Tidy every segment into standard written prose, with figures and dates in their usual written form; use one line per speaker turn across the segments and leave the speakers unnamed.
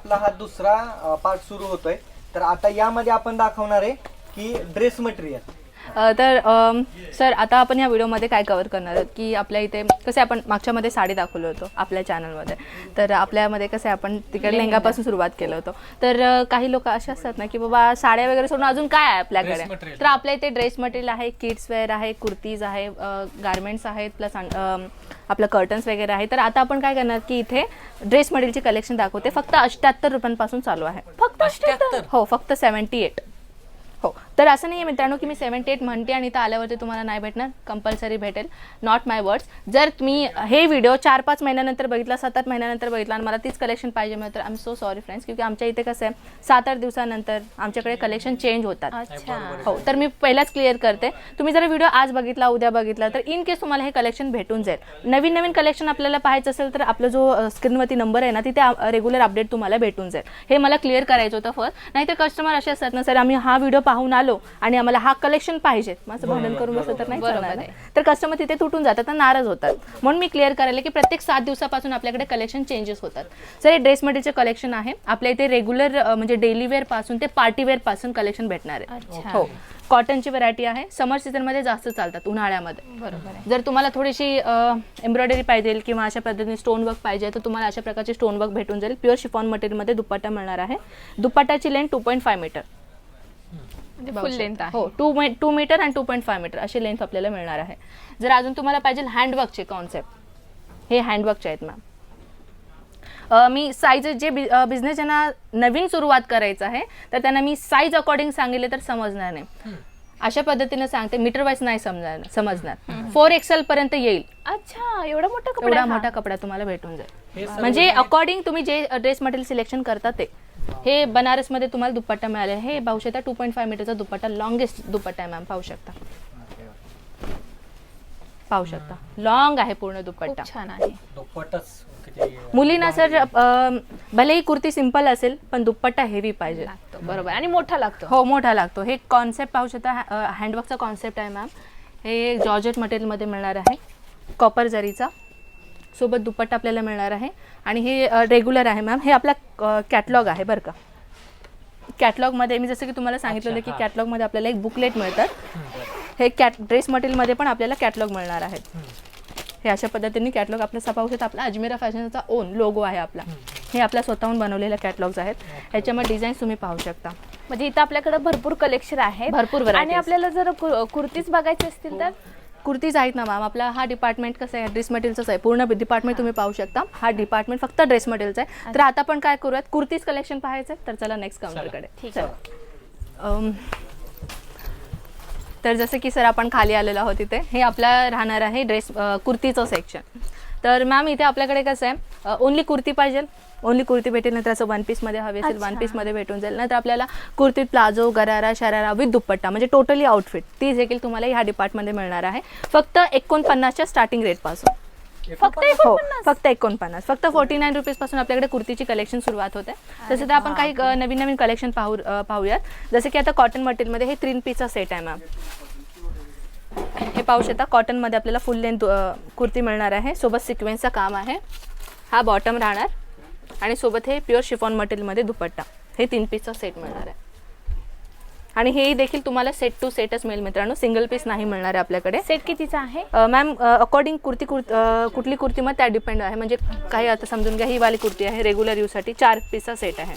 आपला हा दुसरा पार्ट सुरू होतोय. तर आता यामध्ये आपण दाखवणार आहे की ड्रेस मटेरियल.
तर सर आता आपण या व्हिडिओमध्ये काय कव्हर करणार आहोत की आपल्या इथे कसे आपण मागच्यामध्ये साडी दाखवलं होतं आपल्या चॅनलमध्ये. तर आपल्यामध्ये कसं आपण तिकडे लेहंगापासून सुरुवात केलं होतं. तर काही लोक असे असतात ना की बाबा साड्या वगैरे सोडून अजून काय आहे आपल्याकडे. तर आपल्या इथे ड्रेस मटेरियल आहे, किड्स वेअर आहे, कुर्तीज आहे, गारमेंट्स आहेत, प्लस आपलं कर्टन्स वगैरे आहे. तर आता आपण काय करणार की इथे ड्रेस मटेरियलचे कलेक्शन दाखवते. फक्त 78 रुपयांपासून चालू आहे. फक्त 78? हो, फक्त 78. हो, तर असं नाही आहे मित्रांनो की मी 78 म्हणते आणि इथं आल्यावरती तुम्हाला नाही भेटणार. कंपल्सरी भेटेल. Not my words. जर तुम्ही हे व्हिडिओ 4-5 महिन्यानंतर बघितला, 7-8 महिन्यानंतर बघितला आणि मला तीच कलेक्शन पाहिजे मग तर I am so sorry friends. क्योंकि आमच्या इथे कसं आहे 7-8 दिवसानंतर आमच्याकडे कलेक्शन चेंज होतात. हो, तर मी पहिलाच क्लिअर करते. तुम्ही जर व्हिडिओ आज बघितला, उद्या बघितला तर इन केस तुम्हाला हे कलेक्शन भेटून जाईल. नवीन नवीन कलेक्शन आपल्याला पाहायचं असेल तर आपला जो स्क्रीनवरती नंबर आहे ना तिथे रेग्युलर अपडेट तुम्हाला भेटून जाईल. हे मला क्लिअर करायचं होतं फर्स्ट. नाहीतर कस्टमर असे असतात ना सर आम्ही हा व्हिडिओ पाहून आलो आणि आम्हाला हा कलेक्शन पाहिजे, माझं भांडण करून बसलं तर नाही चालणार नाही. तर कस्टमर तिथे तुटून जातात, नाराज होतात. म्हणून मी क्लिअर करायला की प्रत्येक 7 दिवसापासून आपल्याकडे कलेक्शन चेंजेस होतात. सर हे ड्रेस मटेरियलचे कलेक्शन आहे आपल्या इथे रेग्युलर म्हणजे डेली वेअर पासून ते पार्टी वेअर पासून कलेक्शन भेटणार आहे. हो, कॉटनची व्हरायटी आहे. समर सीझनमध्ये जास्त चालतात, उन्हाळ्यामध्ये. बरोबर. जर तुम्हाला थोडीशी एम्ब्रॉयडरी पाहिजे किंवा अशा पद्धतीने स्टोन वर्क पाहिजे तर तुम्हाला अशा प्रकारचे स्टोन वर्क भेटून जाईल. प्युअर शिफॉन मटेरियलमध्ये दुपट्टा मिळणार आहे. दुपट्टाची लेंथ 2.5 मीटर
फुल लेंथ आहे.
हो, 2 मीटर आणि 2.5 मीटर अशी लेंथ आपल्याला मिळणार आहे. जर अजून तुम्हाला पाहिजे हँडवर्कचे कॉन्सेप्ट, हे हँडवर्कचे आहेत मॅम. मी साईज जे बिझनेस ज्यांना नवीन सुरुवात करायचं आहे तर त्यांना मी साईज अकॉर्डिंग सांगितले तर समजणार नाही. अशा पद्धतीने सांगते, मीटर वाईज नाही समजणार. 4XL पर्यंत येईल.
अच्छा, एवढा मोठा कपडा.
एवढा मोठा कपडा तुम्हाला भेटून जाईल. म्हणजे अकॉर्डिंग तुम्ही जे ड्रेस मटेरियल सिलेक्शन करता ते. हे बनारसमध्ये तुम्हाला दुपट्टा मिळाले. हे पाहू शकता 2.5 मीटरचा दुपट्टा, लॉंगेस्ट दुपट्टा आहे मॅम. पाहू शकता, पाहू शकता, लॉंग आहे पूर्ण दुपट्टा.
छान आहे.
मुलींना सर भलेही कुर्ती सिंपल असेल पण दुपट्टा हेवी पाहिजे.
बरोबर, आणि मोठा लागतो.
हो, मोठा लागतो. हे कॉन्सेप्ट पाहू शकता, हँडवर्कचा कॉन्सेप्ट आहे मॅम. हे जॉर्जेट मटेरियलमध्ये मिळणार आहे, कॉपर जरीचा. सोबत दुपट्टा आपल्याला मिळणार आहे आणि हे रेग्युलर आहे मॅम. हे आपला कॅटलॉग आहे बरं का. कॅटलॉगमध्ये मी जसं की तुम्हाला सांगितलेलं की कॅटलॉगमध्ये आपल्याला एक बुकलेट मिळतात. हे ड्रेस मटेरियलमध्ये पण आपल्याला कॅटलॉग मिळणार आहेत. हे अशा पद्धतीने कॅटलॉग आपल्या पाहू शकता. आपला अजमेरा फॅशनचा ओन लोगो आहे आपला. हे आपल्या स्वतःहून बनवलेले कॅटलॉग्स आहेत. ह्याच्यामध्ये डिझाईन्स तुम्ही पाहू शकता.
म्हणजे इथं आपल्याकडे भरपूर कलेक्शन आहे,
भरपूर variety.
आणि आपल्याला जर कुर्तीज बघायची असतील तर
कुर्तीज आहेत ना मॅम. आपला हा डिपार्टमेंट कसं आहे, ड्रेस मटेरियलचं आहे. पूर्ण डिपार्टमेंट तुम्ही पाहू शकता. हा डिपार्टमेंट फक्त ड्रेस मटेरियलचा आहे. तर आता आपण काय करूयात, कुर्तीज कलेक्शन पाहायचं आहे. तर चला नेक्स्ट काउंटरकडे.
ठीक आहे.
तर जसं की सर आपण खाली आलेलो आहोत इथे. हे आपला राहणार आहे ड्रेस कुर्तीचं सेक्शन. तर मॅम इथे आपल्याकडे कसं आहे, ओनली कुर्ती पाहिजे, ओनली कुर्ती भेटेल. नंतर असं 1 पीसमध्ये हवी असेल 1 पीसमध्ये भेटून जाईल. नंतर आपल्याला कुर्तीत प्लाझो, गरारा, शरारा विथ दुपट्टा म्हणजे टोटली आउटफिट ती देखील तुम्हाला ह्या डिपार्टमेंटमध्ये मिळणार आहे. फक्त 49च्या स्टार्टिंग रेटपासून.
फक्त
हो, फक्त 49. फक्त 49 रुपीजपासून आपल्याकडे कुर्तीची कलेक्शन सुरुवात होते. तसं तर आपण काही नवीन नवीन कलेक्शन पाहूयात. जसं की आता कॉटन मटेरियलमध्ये हे 3 पीसचा सेट आहे मॅम. हे पाहू शकता, कॉटनमध्ये आपल्याला फुल लेंथ कुर्ती मिळणार आहे. सोबत सिक्वेन्सचं काम आहे. हा बॉटम राहणार आणि सोबत हे प्युअर शिफॉन मटेरियलमध्ये दुपट्टा. हे 3 पीसचा सेट मिळणार आहे. आणि हे देखील तुम्हाला सेट टू सेटच मिळेल मित्रांनो, सिंगल पीस नाही मिळणार आहे आपल्याकडे.
सेट कितीचा आहे
मॅम? अकॉर्डिंग कुठली कुर्ती मग त्या डिपेंड आहे. म्हणजे काही आता समजून घ्या, ही वाली कुर्ती आहे रेग्युलर यूजसाठी 4 पीसचा सेट आहे.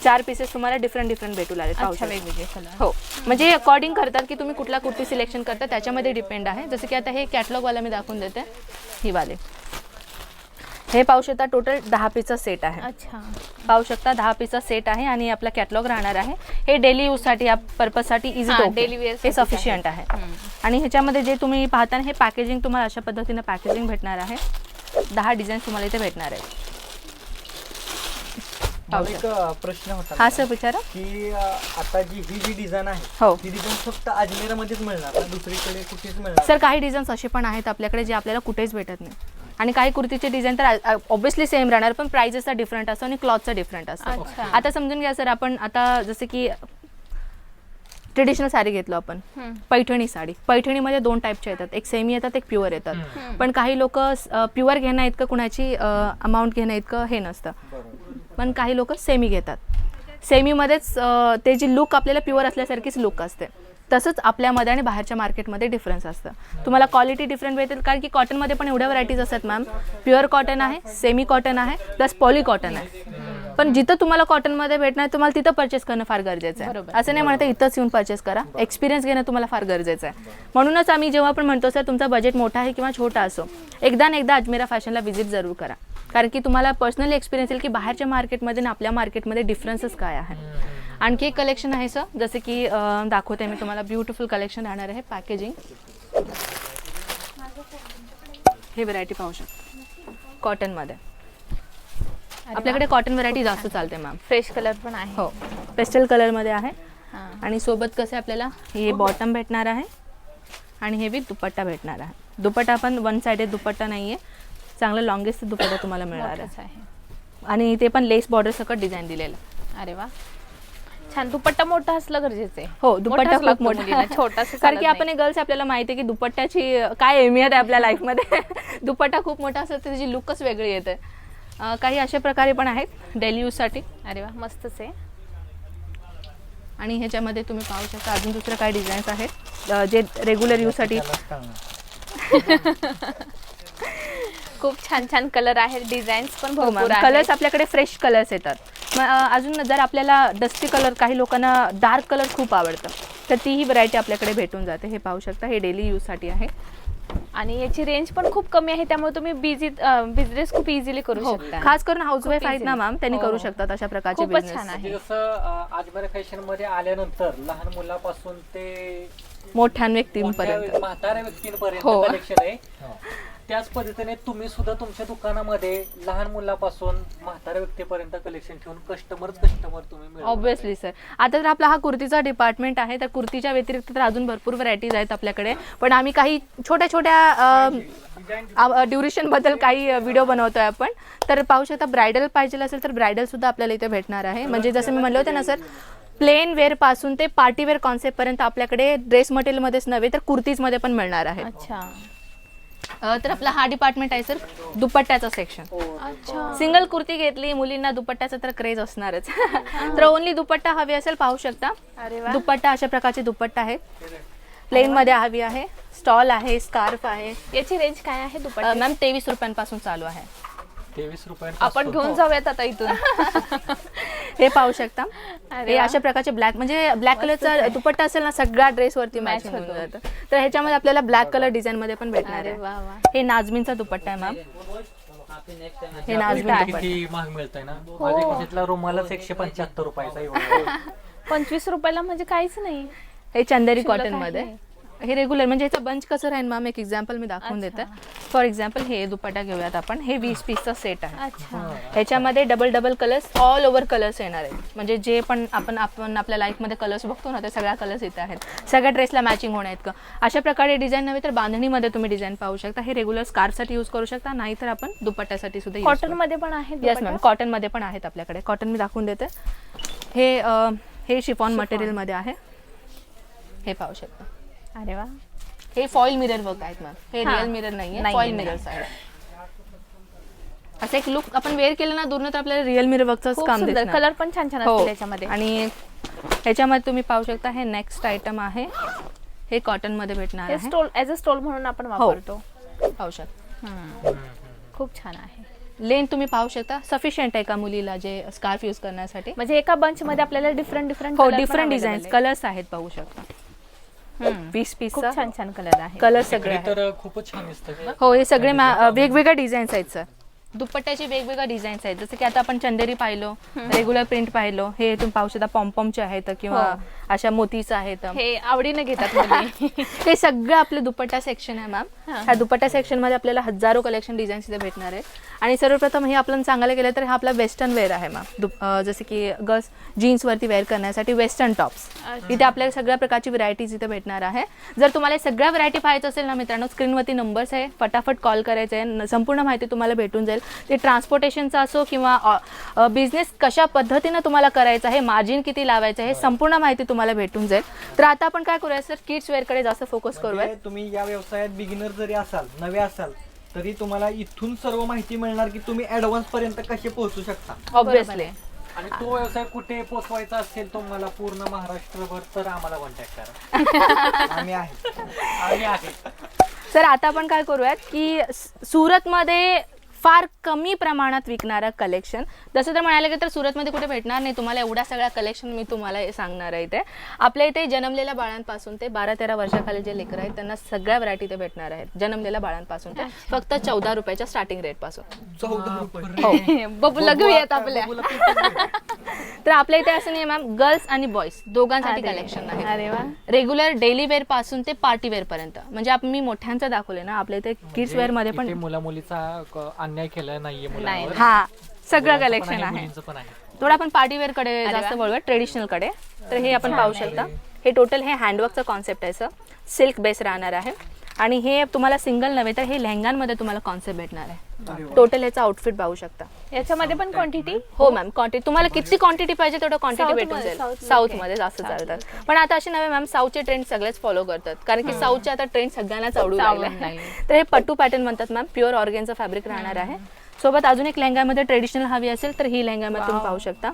4 पीसेस तुम्हाला डिफरंट भेटू लागेल.
वेगवेगळे कलर.
हो, म्हणजे अकॉर्डिंग करतात की तुम्ही कुठला कुर्ती सिलेक्शन करता त्याच्यामध्ये डिपेंड आहे. जसं की आता हे कॅटलॉगवाला मी दाखवून देते, ही वाले. हे पाहू शकता टोटल 10 पीसचा सेट आहे.
अच्छा,
पाहू शकता 10 पीसचा सेट आहे आणि आपला कॅटलॉग राहणार आहे. हे डेली यूजसाठी, या पर्पजसाठी इझी टू
डेली वेअर
हे सफिशियंट आहे. आणि ह्याच्यामध्ये जे तुम्ही पाहता हे पॅकेजिंग तुम्हाला अशा पद्धतीने पॅकेजिंग भेटणार आहे. 10 डिझाईन तुम्हाला इथे भेटणार आहे.
एक प्रश्न होता
हा सर विचारा.
की आता ही डिझाईन आहे,
हो,
ही डिझाईन फक्त अजमेरामध्येच मिळणार ना, दुसरीकडे कुठेच मिळणार?
सर काही डिझाईन्स असे पण आहेत आपल्याकडे जे आपल्याला कुठेच भेटत नाही. आणि काही कुर्तीचे डिझाईन तर ऑब्व्हियसली सेम राहणार पण प्राइजेसचा डिफरंट असतो आणि क्लॉथचा डिफरंट असतो. आता समजून घ्या सर, आपण आता जसं की ट्रेडिशनल साडी घेतलो आपण, पैठणी साडी, पैठणीमध्ये 2 टाईपच्या येतात, एक सेमी येतात एक प्युअर येतात. पण काही लोक प्युअर घेणं इतकं कुणाची अमाऊंट घेणं इतकं हे नसतं, पण काही लोक सेमी घेतात. सेमीमध्येच ते जी लुक आपल्याला प्युअर असल्यासारखीच लुक असते. तसंच आपल्यामध्ये आणि बाहेरच्या मार्केटमध्ये डिफरन्स असतं. तुम्हाला क्वालिटी डिफरंट भेटेल, कारण की कॉटनमध्ये पण एवढ्या व्हरायटीज असतात मॅम. प्युअर कॉटन आहे, सेमी कॉटन आहे, प्लस पॉली कॉटन आहे. पण जिथं तुम्हाला कॉटनमध्ये भेटणार तुम्हाला तिथं परचेस करणं फार गरजेचं आहे. असं नाही म्हणत इथंच येऊन परचेस करा, एक्सपिरियन्स घेणं तुम्हाला फार गरजेचं आहे. म्हणूनच आम्ही जेव्हा पण म्हणतो सर तुमचा बजेट मोठा आहे किंवा छोटा असो, एकदा अजमेरा फॅशनला व्हिजिट जरूर करा, कारण की तुम्हाला पर्सनली एक्सपिरियन्स येईल की बाहेरच्या मार्केटमध्ये आणि आपल्या मार्केटमध्ये डिफरन्सेस काय आहे. आणखी एक कलेक्शन आहे सर, जसं की दाखवते मी तुम्हाला. ब्युटिफुल कलेक्शन राहणार आहे. पॅकेजिंग हे व्हरायटी पाहू शकता कॉटनमध्ये. आपल्याकडे कॉटन व्हरायटी जास्त चालते मॅम.
फ्रेश कलर पण आहे.
हो, पेस्टल कलरमध्ये आहे. आणि सोबत कसं आपल्याला हे बॉटम भेटणार आहे आणि हे बी दुपट्टा भेटणार आहे. दुपट्टा पण 1 साइडेड दुपट्टा नाही आहे, चांगलं लॉंगेस्ट दुपट्टा तुम्हाला मिळणार आहे. आणि ते पण लेस बॉर्डर सकट डिझाईन दिलेलं.
अरे वा, छान. दुपट्टा मोठा असलं गरजेचं आहे.
हो, दुपट्टा खूप मोठा,
छोटासा.
कारण की आपण गर्ल्स आपल्याला माहिती आहे की दुपट्ट्याची काय अहमियत आहे आपल्या लाईफमध्ये. दुपट्टा खूप मोठा असतो, त्याची लुकच वेगळी येते. काही अशा प्रकारे पण आहेत डेली यूजसाठी.
अरे वा, मस्तच आहे.
आणि ह्याच्यामध्ये तुम्ही पाहू शकता अजून दुसरं काय डिझाईन्स आहेत जे रेग्युलर यूजसाठी.
खूप छान छान कलर आहेत, डिझाईन्स पण भरपूर आहेत.
कलर्स आपल्याकडे फ्रेश कलर्स येतात. अजून जर आपल्याला डस्टी कलर, काही लोकांना डार्क कलर खूप आवडतं, तर तीही व्हरायटी आपल्याकडे भेटून जाते. हे पाहू शकता, हे डेली यूजसाठी आहे.
आणि याची रेंज पण खूप कमी आहे, त्यामुळे तुम्ही बिझनेस खूप इझिली करू शकता.
खास करून हाऊसवाईफ आहेत ना मॅम, त्यांनी करू शकतात अशा प्रकारचे
खूपच
बिझनेस.
छान आहे.
जसं अजमेरा फॅशन मध्ये आल्यानंतर लहान मुलापासून ते
मोठ्या व्यक्तींपर्यंत,
मोठ्या म्हाताऱ्या व्यक्तींपर्यंत
हो.
कलेक्शन आहे. त्याच पद्धतीने तुम्ही सुद्धा तुमच्या दुकानामध्ये लहान मुलापासून म्हाताऱ्या व्यक्तीपर्यंत कलेक्शन ठेवून कस्टमर तुम्ही मिळवता.
Obviously sir. आता तर आपला हा कुर्तीचा डिपार्टमेंट आहे, तर कुर्तीच्या व्यतिरिक्त तर अजून भरपूर व्हरायटीज आहेत आपल्याकडे. पण आम्ही काही छोट्या छोट्या ड्युरेशन बद्दल काही व्हिडिओ बनवतोय आपण. तर पाहू शकता, ब्रायडल पाहिजे असेल तर ब्रायडल सुद्धा आपल्याला इथे भेटणार आहे. म्हणजे जसं मी म्हणलं होतं ना सर, प्लेन वेअर पासून ते पार्टी वेअर कॉन्सेप्ट पर्यंत आपल्याकडे ड्रेस मटेरियलमध्येच नव्हे तर कुर्तीजमध्ये पण मिळणार आहे.
अच्छा.
तर आपला हा डिपार्टमेंट आहे सर दुपट्ट्याचा सेक्शन.
अच्छा.
सिंगल कुर्ती घेतली, मुलींना दुपट्ट्याचा तर क्रेज असणारच. तर ओनली दुपट्टा हवी असेल, पाहू शकता.
अरे वा.
दुपट्टा अशा प्रकारचे दुपट्टा आहेत. प्लेन मध्ये हवी आहे, स्टॉल आहे, स्कार्फ आहे.
याची रेंज काय आहे दुपट्टा?
मॅम 23 रुपयांपासून चालू आहे.
23 रुपये
आपण घेऊन जाऊयात आता इथून.
हे पाहू शकता.
अरे
हे
वा.
अशा प्रकारचे ब्लॅक, म्हणजे ब्लॅक कलरचा दुपट्टा असेल ना, सगळ्या ड्रेसवरती मॅच होऊन जातं. तर ह्याच्यामध्ये आपल्याला ब्लॅक कलर डिझाईन मध्ये पण भेटणार
अरे
आहे.
वा वा.
हे नाजमीनचा दुपट्टा आहे मॅम. हे नाजमीन दुपट्टा.
किती महाग मिळतंय ना. माझ्या खिशातला रुमालाच 175 रुपयाचा एवढा.
25 रुपयाला म्हणजे काहीच नाही.
हे चंदेरी
शिल्लक
कॉटन
आहे.
मध्ये. हे रेग्युलर, म्हणजे ह्याचा बंच कसं राहील मॅम, एक एक्झाम्पल मी दाखवून देते. फॉर एक्झाम्पल हे दुपट्टा घेऊयात आपण. हे 20 पीसचा सेट आहे.
अच्छा.
ह्याच्यामध्ये double colours, all over colours येणार आहेत. म्हणजे जे पण आपण आपल्या लाईफमध्ये कलर्स बघतो ना, ते सगळ्या कलर्स इथे आहेत. सगळ्या ड्रेसला मॅचिंग होणार आहेत का अशा प्रकारे डिझाईन नव्हे तर बांधणीमध्ये तुम्ही डिझाईन पाहू शकता. हे रेग्युलर स्कार्फसाठी यूज करू शकता, नाहीतर आपण दुपट्ट्यासाठी सुद्धा
कॉटन मध्ये पण आहे
येस
दुपट्टा?
मॅम, कॉटन मध्ये पण आहेत आपल्याकडे. कॉटन मी दाखवून देते. हे शिफॉन मटेरियल मध्ये आहे. हे पाहू शकता.
अरे वा.
हे फॉईल मिरर वर्क आहेत मॅम. हे
हा.
रिअल मिरर नाहीये,
नाही,
फॉईल
नाही.
मिरर्स आहेत. असं एक लुक आपण वेअर केलं ना दूरनं, तर आपल्याला रिअल मिरर वर्कचंच
खूप
काम
सुंदर.
दिसणार.
कलर पण छान छान
हो.
असतील याच्यामध्ये.
आणि ह्याच्यामध्ये तुम्ही पाहू शकता, हे नेक्स्ट आयटम आहे. हे कॉटन मध्ये भेटणार
हे
आहे.
स्टोल, ॲज अ स्टोल म्हणून आपण
हो.
वापरतो.
पाहू शकता.
खूप छान आहे.
लेंथ तुम्ही पाहू शकता, सफिशियंट आहे का मुलीला जे स्कार्फ यूज करण्यासाठी.
म्हणजे एका बंच मध्ये आपल्याला डिफरंट
हो, डिफरंट डिझाईन्स, कलर्स आहेत पाहू शकता. 20
खूप
पीसचा
छान छान कलर आहे.
कलर सगळे आहेत.
तर खूपच छान दिसतं.
हो, हे सगळे वेगवेगळ्या डिझाईन्स आहेत सर. दुपट्ट्याचे वेगवेगळ्या डिझाईन्स आहेत. जसं की आता आपण चंदेरी पाहिलो, रेग्युलर प्रिंट पाहिलो. हे तुम्ही पाहू शकता पॉम्पॉमचे आहेत किंवा अशा मोतीचं आहेत.
हे आवडीने घेतात मुली.
हे सगळं आपलं दुपट्टा सेक्शन आहे मॅम. ह्या दुपट्टा सेक्शन मध्ये आपल्याला हजारो कलेक्शन डिझाईन्स इथे भेटणार आहेत. आणि सर्वप्रथम हे आपण सांगायला गेलं तर हा आपला वेस्टर्न वेअर आहे मॅम. जसं की गर्ल्स जीन्स वरती वेअर करण्यासाठी वेस्टर्न टॉप्स. इथे आपल्याला सगळ्या प्रकारची व्हरायटीज इथे भेटणार आहे. जर तुम्हाला सगळ्या व्हरायटी पाहायचं असेल ना मित्रांनो, स्क्रीनवरती नंबर्स आहे, फटाफट कॉल करायचे आहे. संपूर्ण माहिती तुम्हाला भेटून जाईल. ते ट्रान्सपोर्टेशनचा असो किंवा बिझनेस कशा पद्धतीनं तुम्हाला करायचं आहे, मार्जिन किती लावायचं आहे, संपूर्ण माहिती तुम्हाला तुम्हाला भेटून जाईल. तर आता आपण काय करूया सर, किड्स वेअरकडे जास्त फोकस करूया.
म्हणजे तुम्ही या व्यवसायात बिगिनर जरी असाल, नवे असाल, तरी तुम्हाला इथून सर्व माहिती मिळणार की तुम्ही ऍडव्हान्स पर्यंत कसे पोहोचू शकता.
ऑब्विसली.
आणि तो व्यवसाय कुठे पोचवायचा असेल तुम्हाला पूर्ण महाराष्ट्रभर, तर आम्हाला कॉन्टॅक्ट करा.
आम्ही आहे.
आम्ही आहे.
सर आता आपण काय करूयात की सुरतमध्ये फार कमी प्रमाणात विकणारं कलेक्शन, जसं तर म्हणायला गेलं तर सुरतमध्ये कुठे भेटणार नाही तुम्हाला एवढ्या सगळ्या कलेक्शन. मी तुम्हाला हे सांगणार आहे इथे आपल्या इथे जन्मलेल्या बाळांपासून ते 12-13 वर्षाखाली जे लेकरं आहेत त्यांना सगळ्या व्हरायटी ते भेटणार आहेत. जन्मलेल्या बाळांपासून ते फक्त 14 रुपयाच्या स्टार्टिंग रेट पासून.
14 रुपये.
बबुला घेऊयात आपल्या.
तर आपल्या इथे असं नाही मॅम, गर्ल्स आणि बॉईज दोघांसाठी कलेक्शन आहे.
अरे वा.
रेग्युलर डेली वेअर पासून ते पार्टी वेअर पर्यंत. म्हणजे मी मोठ्यांचं दाखवले ना, आपल्या इथे किड्स वेअर मध्ये पण
मुला मुलीचा अन्याय केला नाहीये मुलांवर.
हा सगळं
मुलांचं पण
कलेक्शन आहे.
मुलींचं पण आहे.
थोडं आपण पार्टी वेअर कडे जास्त वळूया, ट्रेडिशनल कडे. तर हे आपण पाहू शकता, हे टोटल हे हँडवर्कचं कॉन्सेप्ट आहे सर, सिल्क बेस राहणार आहे. आणि हे तुम्हाला सिंगल नव्हे तर हे लेहंगांमध्ये तुम्हाला कॉन्सेप्ट भेटणार आहे. टोटल ह्याचा आउटफिट पाहू शकता.
याच्यामध्ये पण क्वांटिटी.
हो मॅम, क्वांटिटी तुम्हाला किती क्वांटिटी पाहिजे तेवढं क्वांटिटी
South
भेटून
मध्ये,
जाईल.
South
साऊथ
मध्ये.
मध्ये जास्त चालतात, पण आता असे नव्हे मॅम, साऊथचे ट्रेंड सगळेच फॉलो करतात कारण की साऊथचे आता ट्रेंड सगळ्यांनाच आवडू लागले. तर हे पट्टू पॅटर्न म्हणतात मॅम, प्युअर ऑर्गेनचं फॅब्रिक राहणार आहे. सोबत अजून एक लेहंगामध्ये ट्रेडिशनल हवी असेल तर ही लेहंगामध्ये तुम्ही पाहू शकता.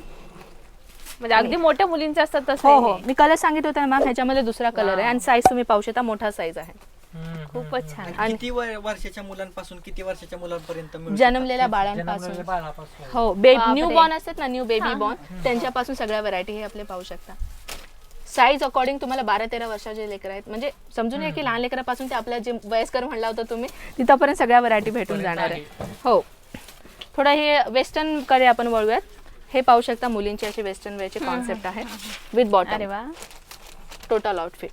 म्हणजे अगदी मोठ्या मुलींचे असतात तसं.
हो हो, मी कलर सांगितलं होतं मॅम, ह्याच्यामध्ये दुसरा कलर आहे आणि साईज तुम्ही पाहू शकता, मोठा साईज आहे.
खूपच छान.
आणि किती वर्षाच्या मुलांपासून किती वर्षाच्या मुलांपर्यंत मिळू
जन्मलेल्या बाळांपासून,
जन्मलेल्या बाळापासून.
हो, न्यू बॉर्न असतात ना, न्यू बेबी बॉर्न, त्यांच्यापासून सगळ्या व्हरायटी हे आपले पाहू शकता. साईज अकॉर्डिंग तुम्हाला 12-13 वर्षाचे लेकर आहेत, म्हणजे समजून घ्या की लहान लेकरापासून ते आपल्या जे वयस्कर म्हणला होता तुम्ही तिथपर्यंत सगळ्या व्हरायटी भेटून जाणार आहे. हो, थोडं हे वेस्टर्न कडे आपण वळूयात. हे पाहू शकता, मुलींची अशी वेस्टर्न वेअरची कॉन्सेप्ट आहे विथ बॉटम.
अरे वा.
Total outfit.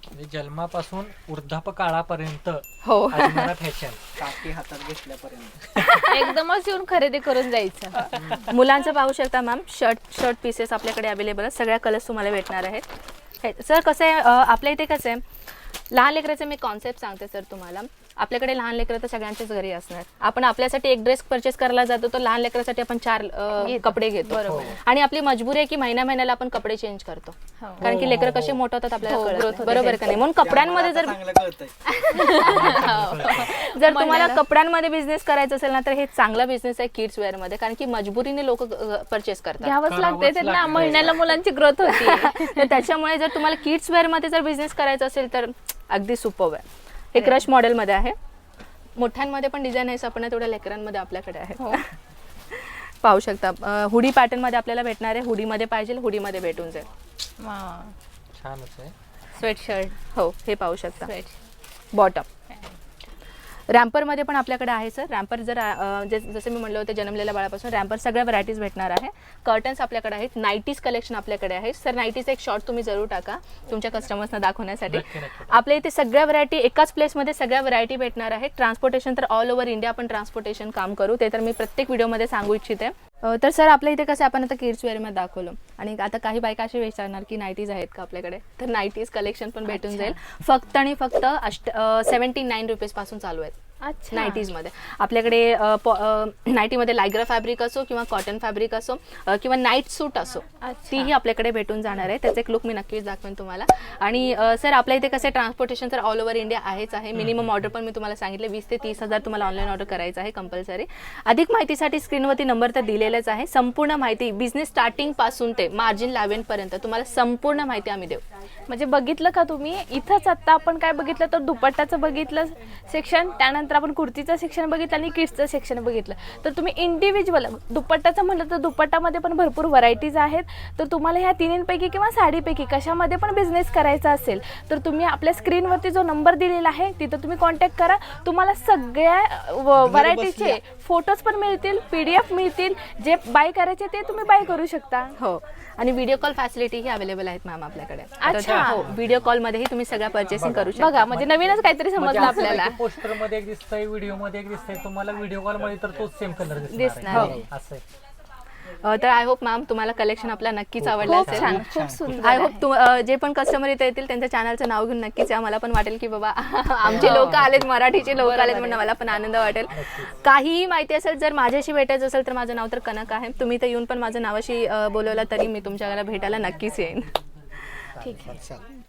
म्हणजे जन्मापासून वृद्धापकाळापर्यंत
हो.
असणारा फॅशन.
काठी हातात घेतल्यापर्यंत
एकदमच येऊन खरेदी करून जायचं.
मुलांचं पाहू शकता मॅम, शर्ट पीसेस आपल्याकडे अवेलेबल आहेत. सगळ्या कलर्स तुम्हाला भेटणार आहेत. सर कसं आहे, आपल्या इथे कसं आहे, लहान लेकराचं मी कॉन्सेप्ट सांगते सर तुम्हाला. आपल्याकडे लहान लेकरं तर सगळ्यांच्याच घरी असणार. आपण आपल्यासाठी एक ड्रेस परचेस करायला जातो तर लहान लेकरासाठी आपण 4 कपडे घेतो. बरोबर. आणि आपली मजबुरी आहे की महिन्याला आपण कपडे चेंज करतो, कारण की लेकरं कसे मोठं होतात आपल्याला कळत नाही. बरोबर का नाही? म्हणून कपड्यांमध्ये जर
चांगलं कळतंय.
जर तुम्हाला कपड्यांमध्ये बिझनेस करायचा असेल ना, तर हे चांगला बिझनेस आहे किड्स वेअर मध्ये, कारण की मजबुरीने लोक परचेस करतात.
घ्यावंच लागते त्यांना, महिन्याला मुलांची ग्रोथ होती.
तर त्याच्यामुळे जर तुम्हाला किड्स वेअर मध्ये जर बिझनेस करायचा असेल तर अगदी सुपर्ब आहे. हे क्रश मॉडेल मध्ये आहे. मोठ्यांमध्ये पण डिझाईन आहे, सपना तेवढ्या लेकरांमध्ये आपल्याकडे आहे. पाहू शकता, हुडी पॅटर्न मध्ये आपल्याला भेटणार आहे. हुडी मध्ये पाहिजे, हुडी मध्ये भेटून जाईल.
छानच आहे.
स्वेटशर्ट.
हो, हे पाहू शकता. बॉटम. रॅम्पर मध्ये पण आपल्याकडे आहे सर. रॅम्पर जर जसं मी म्हणलं होतं, जन्मलेल्या बाळापासून रॅम्पर सगळ्या व्हरायटीज भेटणार आहे. कर्टन्स आपल्याकडे आहेत. नाईटीज कलेक्शन आपल्याकडे आहे सर. नाईटीज एक शॉर्ट तुम्ही जरूर टाका तुमच्या कस्टमर्सना दाखवण्यासाठी. आपल्या इथे सगळ्या व्हरायटी एकाच प्लेसमध्ये सगळ्या व्हरायटी भेटणार आहेत. ट्रान्सपोर्टेशन तर ऑल ओव्हर इंडिया आपण ट्रान्सपोर्टेशन काम करू, ते तर मी प्रत्येक व्हिडिओमध्ये सांगू इच्छिते. तर सर आपल्या इथे कसं आपण आता किड्स वेअरमध्ये दाखवलं, आणि आता काही बायका अशी विचारणार की नाईटीज आहेत का आपल्याकडे, तर नाईटीज कलेक्शन पण भेटून जाईल. फक्त आणि फक्त 79 रुपीज पासून चालू आहेत.
अच्छा.
नाईटीज मध्ये आपल्याकडे नाईटीमध्ये लायग्रा फॅब्रिक असो किंवा कॉटन फॅब्रिक असो किंवा नाईट सूट असो, तीही आपल्याकडे भेटून जाणार आहे. त्याचे एक लुक मी नक्कीच दाखवेन तुम्हाला. आणि सर आपल्या इथे कसं ट्रान्सपोर्टेशन तर ऑल ओव्हर इंडिया आहेच आहे. मिनिमम ऑर्डर पण मी तुम्हाला सांगितले 20 ते 30 हजार तुम्हाला ऑनलाईन ऑर्डर करायचं आहे कंपल्सरी. अधिक माहितीसाठी स्क्रीनवरती नंबर तर दिलेलाच आहे. संपूर्ण माहिती बिझनेस स्टार्टिंग पासून ते मार्जिन लावेपर्यंत तुम्हाला संपूर्ण माहिती आम्ही देऊ.
म्हणजे बघितलं का तुम्ही, इथंच आता आपण काय बघितलं तर दुपट्टाचं बघितलं सेक्शन, त्यानंतर आपण कुर्तीचं सेक्शन बघितलं आणि किड्सचं सेक्शन बघितलं. तर तुम्ही इंडिव्हिज्युअल दुपट्टाचं म्हटलं तर दुपट्टामध्ये पण भरपूर व्हरायटीज आहेत. तर तुम्हाला ह्या तिन्हींपैकी किंवा साडीपैकी कशामध्ये पण बिझनेस करायचा असेल तर तुम्ही आपल्या स्क्रीनवरती जो नंबर दिलेला आहे तिथं तुम्ही कॉन्टॅक्ट करा. तुम्हाला सगळ्या व्हरायटीचे फोटोज पण मिळतील, PDF मिळतील. जे बाय करायचे ते तुम्ही बाय करू शकता.
हो, आणि व्हिडिओ कॉल फॅसिलिटी ही अवेलेबल आहेत मॅम आपल्याकडे.
अच्छा.
हो, व्हिडिओ कॉल मध्येही तुम्ही सगळ्या पर्चेसिंग करू शकता.
बघा, म्हणजे नवीनच काहीतरी समजलं आपल्याला.
पोस्टर मध्ये एक दिसतंय, व्हिडिओ मध्ये एक दिसतंय, तुम्हाला व्हिडिओ कॉल मध्ये तर तोच सेम कलर
दिसणार
आहे. असं आहे.
तर आय होप मॅम तुम्हाला कलेक्शन आपला नक्कीच आवडलं
खूप
असेल.
छान, खूप सुंदर
आय
आहे.
होप जे पण कस्टमर इथे येतील त्यांच्या चॅनलचं नाव घेऊन नक्कीच या. मला पण वाटेल की बाबा आमचे लोक आलेत, मराठीचे लोक आलेत म्हणून मला पण आनंद वाटेल. काहीही माहिती असेल, जर माझ्याशी भेटायचं असेल तर माझं नाव तर कनक आहे. तुम्ही तर येऊन पण माझं नावाशी बोलवलं तरी मी तुमच्या घराला भेटायला नक्कीच येईन.
ठीक आहे
चालेल.